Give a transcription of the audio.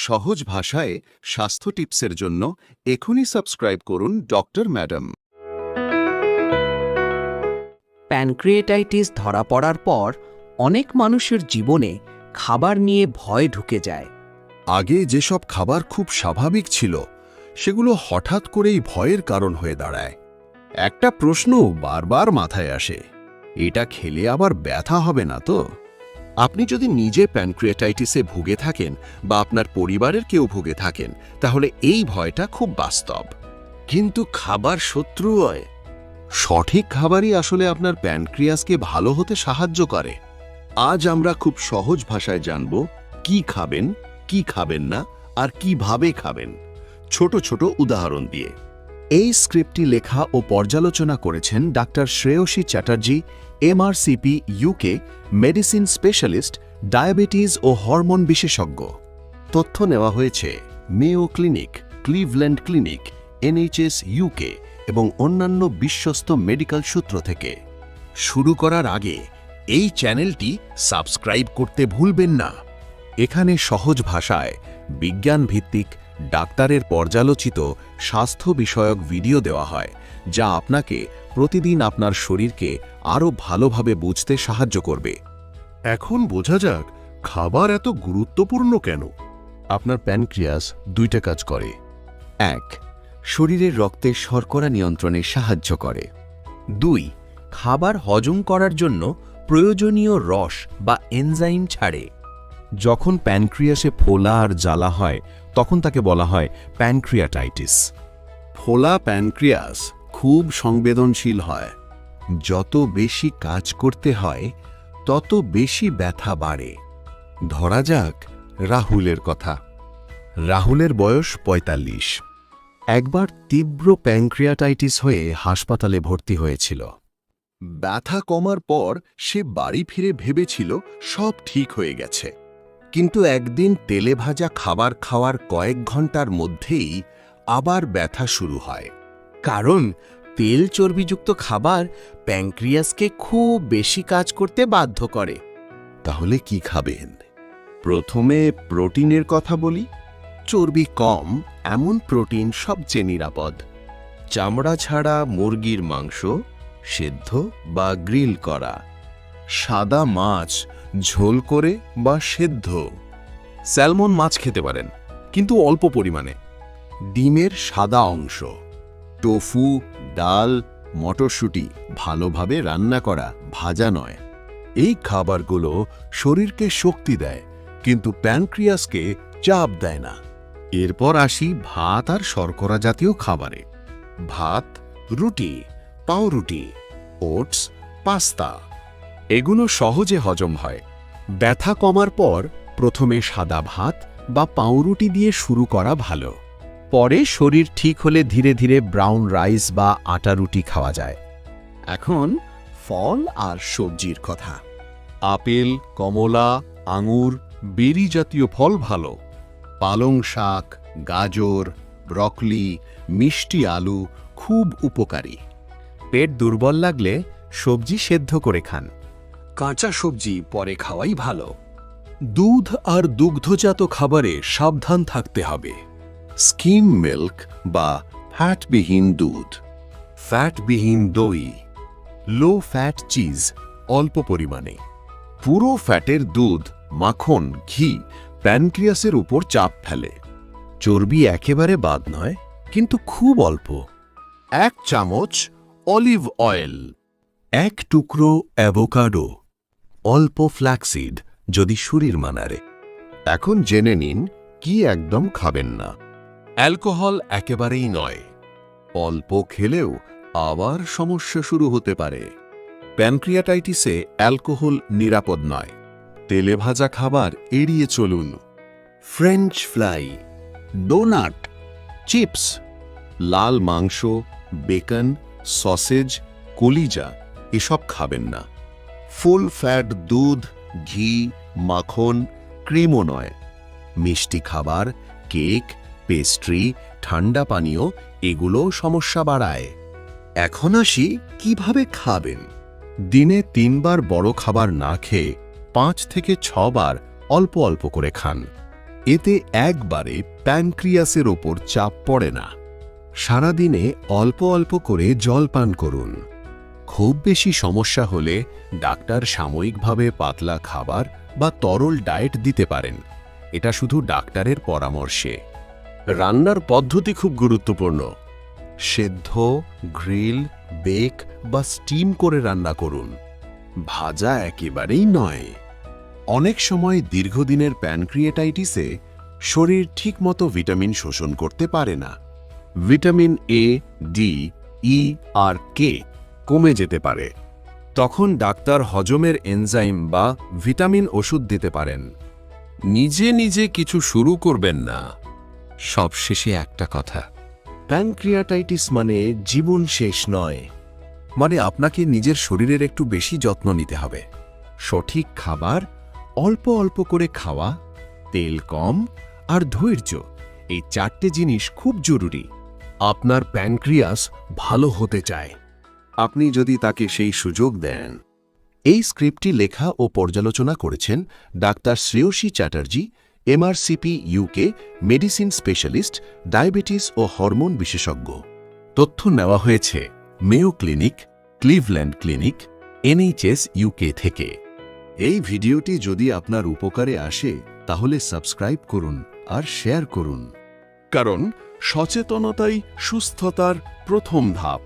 সহজ ভাষায় স্বাস্থ্য টিপসের জন্য এখনই সাবস্ক্রাইব করুন ডক্টর ম্যাডাম। প্যানক্রিয়েটাইটিস ধরা পড়ার পর অনেক মানুষের জীবনে খাবার নিয়ে ভয় ঢুকে যায়। আগে যেসব খাবার খুব স্বাভাবিক ছিল সেগুলো হঠাৎ করেই ভয়ের কারণ হয়ে দাঁড়ায়। একটা প্রশ্ন বারবার মাথায় আসে, এটা খেলে আবার ব্যথা হবে না তো? আপনি যদি নিজে প্যানক্রিয়েটাইটিসে ভুগে থাকেন বা আপনার পরিবারের কেউ ভুগে থাকেন তাহলে এই ভয়টা খুব বাস্তব। কিন্তু খাবার শত্রু হয়? সঠিক খাবারই আসলে আপনার প্যানক্রিয়াসকে ভালো হতে সাহায্য করে। আজ আমরা খুব সহজ ভাষায় জানব কি খাবেন, কি খাবেন না আর কিভাবে খাবেন, ছোট ছোট উদাহরণ দিয়ে। এই স্ক্রিপ্টটি লেখা ও পর্যালোচনা করেছেন doctor Shreyasi Chatterjee, MRCP UK, medicine specialist, diabetes ও হরমোন বিশেষজ্ঞ। তথ্য নেওয়া হয়েছে Mayo clinic, Cleveland clinic, NHS UK এবং অন্যান্য বিশ্বস্ত মেডিকেল সূত্র থেকে। শুরু করার আগে এই চ্যানেলটি সাবস্ক্রাইব করতে ভুলবেন না। এখানে সহজ ভাষায় বিজ্ঞান ভিত্তিক ডাক্তারের পর্যালোচিত স্বাস্থ্য বিষয়ক ভিডিও দেওয়া হয়, যা আপনাকে প্রতিদিন আপনার শরীরকে আরও ভালোভাবে বুঝতে সাহায্য করবে। এখন বোঝা যাক খাবার এত গুরুত্বপূর্ণ কেন। আপনার প্যানক্রিয়াস দুইটা কাজ করে। 1. শরীরের রক্তের শর্করা নিয়ন্ত্রণে সাহায্য করে। 2. খাবার হজম করার জন্য প্রয়োজনীয় রস বা এনজাইম ছাড়ে। যখন প্যানক্রিয়াসে ফোলা আর জ্বালা হয় তখন তাকে বলা হয় প্যানক্রিয়াটাইটিস। ফোলা প্যানক্রিয়াস খুব সংবেদনশীল হয়। যত বেশি কাজ করতে হয় তত বেশি ব্যথা বাড়ে। ধরা যাক রাহুলের কথা। রাহুলের বয়স ৪৫। একবার তীব্র প্যানক্রিয়াটাইটিস হয়ে হাসপাতালে ভর্তি হয়েছিল। ব্যথা কমার পর সে বাড়ি ফিরে ভেবেছিল সব ঠিক হয়ে গেছে। কিন্তু একদিন তেলে ভাজা খাবার খাওয়ার কয়েক ঘন্টার মধ্যেই আবার ব্যথা শুরু হয়। কারণ তেল চর্বিযুক্ত খাবার প্যানক্রিয়াসকে খুব বেশি কাজ করতে বাধ্য করে। তাহলে কি খাবেন? প্রথমে প্রোটিনের কথা বলি। চর্বি কম এমন প্রোটিন সবচেয়ে নিরাপদ। চামড়া ছাড়া মুরগির মাংস, সেদ্ধ বা গ্রিল করা। সাদা মাছ ঝোল করে বা সেদ্ধ। স্যালমন মাছ খেতে পারেন, কিন্তু অল্প পরিমাণে। ডিমের সাদা অংশ, টোফু, ডাল, মটরশুঁটি ভালোভাবে রান্না করা, ভাজা নয়। এই খাবারগুলো শরীরকে শক্তি দেয় কিন্তু প্যানক্রিয়াসকে চাপ দেয় না। এরপর আসি ভাত আর শর্করা জাতীয় খাবারে। ভাত, রুটি, পাউরুটি, ওটস, পাস্তা এগুলো সহজে হজম হয়। ব্যথা কমার পর প্রথমে সাদা ভাত বা পাউরুটি দিয়ে শুরু করা ভালো। পরে শরীর ঠিক হলে ধীরে ধীরে ব্রাউন রাইস বা আটা রুটি খাওয়া যায়। এখন ফল আর সবজির কথা। আপেল, কমলা, আঙুর, বেরি জাতীয় ফল ভালো। পালং শাক, গাজর, ব্রকলি, মিষ্টি আলু খুব উপকারী। পেট দুর্বল লাগলে সবজি সেদ্ধ করে খান। কাঁচা সবজি পরে খাওয়াই ভালো। দুধ আর দুগ্ধজাত খাবারে সাবধান থাকতে হবে। স্কিম মিল্ক বা ফ্যাটবিহীন দুধ, ফ্যাটবিহীন দই, লো ফ্যাট চিজ অল্প পরিমাণে। পুরো ফ্যাটের দুধ, মাখন, ঘি প্যানক্রিয়াসের উপর চাপ ফেলে। চর্বি একেবারে বাদ নয়, কিন্তু খুব অল্প। 1 চামচ অলিভ অয়েল, 1 টুকরো অ্যাভোকাডো, অল্প ফ্ল্যাক্সিড যদি শরীর মানারে। এখন জেনে নিন কি একদম খাবেন না। অ্যালকোহল একেবারেই নয়। অল্প খেলেও আবার সমস্যা শুরু হতে পারে। প্যানক্রিয়াটাইটিসে অ্যালকোহল নিরাপদ নয়। তেলে ভাজা খাবার এড়িয়ে চলুন। ফ্রেঞ্চ ফ্রাই, ডোনাট, চিপস, লাল মাংস, বেকন, সসেজ, কলিজা এসব খাবেন না। ফুল ফ্যাট দুধ, ঘি, মাখন, ক্রিমও নয়। মিষ্টি খাবার, কেক, পেস্ট্রি, ঠান্ডা পানীয় এগুলো সমস্যা বাড়ায়। এখন আসি কিভাবে খাবেন। দিনে 3 বার বড় খাবার না খেয়ে 5 থেকে 6 বার অল্প অল্প করে খান। এতে একবারে প্যানক্রিয়াসের ওপর চাপ পড়ে না। সারাদিনে অল্প অল্প করে জল পান করুন। খুব বেশি সমস্যা হলে ডাক্তার সাময়িকভাবে পাতলা খাবার বা তরল ডায়েট দিতে পারেন। এটা শুধু ডাক্তারের পরামর্শে। রান্নার পদ্ধতি খুব গুরুত্বপূর্ণ। সেদ্ধ, গ্রিল, বেক বা স্টিম করে রান্না করুন। ভাজা একেবারেই নয়। অনেক সময় দীর্ঘদিনের প্যানক্রিয়েটাইটিসে শরীর ঠিকমতো ভিটামিন শোষণ করতে পারে না। ভিটামিন এ, ডি, ই আর কে কমে যেতে পারে। তখন ডাক্তার হজমের এনজাইম বা ভিটামিন ওষুধ দিতে পারেন। নিজে নিজে কিছু শুরু করবেন না। সবশেষে একটা কথা, প্যানক্রিয়াটাইটিস মানে জীবন শেষ নয়। মানে আপনাকে নিজের শরীরের একটু বেশি যত্ন নিতে হবে। সঠিক খাবার, অল্প অল্প করে খাওয়া, তেল কম আর ধৈর্য, এই 4টে জিনিস খুব জরুরি। আপনার প্যানক্রিয়াস ভালো হতে চায়, আপনি যদি তাকে সেই সুযোগ দেন। এই স্ক্রিপ্টটি লেখা ও পর্যালোচনা করেছেন doctor Shreyasi Chatterjee, MRCP UK, medicine specialist, diabetes ও হরমোন বিশেষজ্ঞ। তথ্য নেওয়া হয়েছে Mayo clinic, Cleveland clinic, NHS UK থেকে। এই ভিডিওটি যদি আপনার উপকারে আসে তাহলে সাবস্ক্রাইব করুন আর শেয়ার করুন, কারণ সচেতনতাই সুস্থতার প্রথম ধাপ।